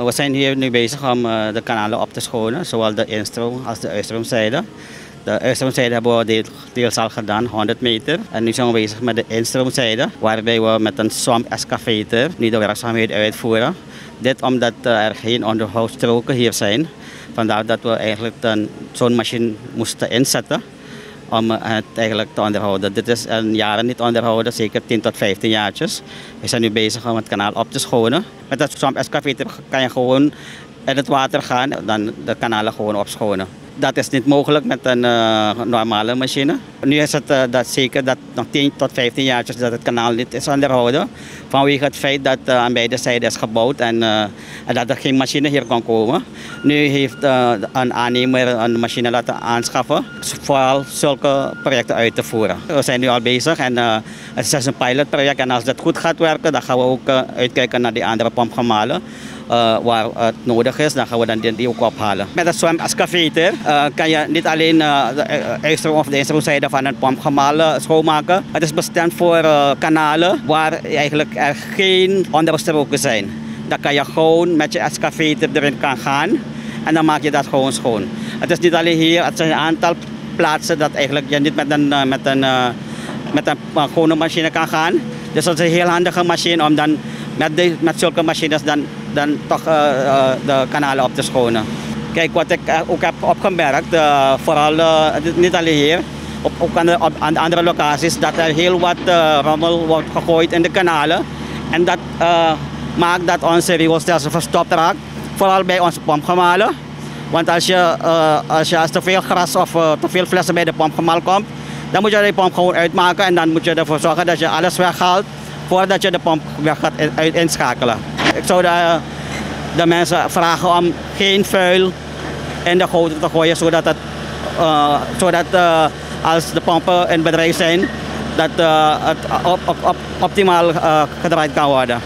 We zijn hier nu bezig om de kanalen op te schonen, zowel de instroom als de uitstroomzijde. De uitstroomzijde hebben we deels al gedaan, 100 meter. En nu zijn we bezig met de instroomzijde, waarbij we met een swamp excavator nu de werkzaamheden uitvoeren. Dit omdat er geen onderhoudsstroken hier zijn. Vandaar dat we eigenlijk zo'n machine moesten inzetten om het eigenlijk te onderhouden. Dit is een jaren niet onderhouden, zeker 10 tot 15 jaartjes. We zijn nu bezig om het kanaal op te schonen. Met dat swamp excavator kan je gewoon in het water gaan en dan de kanalen gewoon opschonen. Dat is niet mogelijk met een normale machine. Nu is het dat zeker dat nog 10 tot 15 jaar dat het kanaal niet is onderhouden. Vanwege het feit dat aan beide zijden is gebouwd en dat er geen machine hier kon komen. Nu heeft een aannemer een machine laten aanschaffen, vooral zulke projecten uit te voeren. We zijn nu al bezig en het is een pilotproject en als dat goed gaat werken, dan gaan we ook uitkijken naar die andere pompgemalen. Waar het nodig is, dan gaan we die ook ophalen. Met een swamp excavator kan je niet alleen de uitstroom of de instroomzijde van een pompgemaal schoonmaken. Het is bestemd voor kanalen waar eigenlijk er geen onderstroken zijn. Dan kan je gewoon met je excavator erin gaan en dan maak je dat gewoon schoon. Het is niet alleen hier, het zijn een aantal plaatsen dat eigenlijk je niet met een gewone machine kan gaan. Dus dat is een heel handige machine om dan met zulke machines dan toch de kanalen op te schonen. Kijk, wat ik ook heb opgemerkt, vooral niet alleen hier, ook aan andere locaties, dat er heel wat rommel wordt gegooid in de kanalen. En dat maakt dat onze rioolstelsel verstopt raakt, vooral bij onze pompgemalen. Want als te veel gras of te veel flessen bij de pompgemaal komt, dan moet je die pomp gewoon uitmaken en dan moet je ervoor zorgen dat je alles weghaalt voordat je de pomp weer gaat inschakelen. Ik zou de mensen vragen om geen vuil in de goten te gooien, zodat als de pompen in bedrijf zijn, dat het optimaal gedraaid kan worden.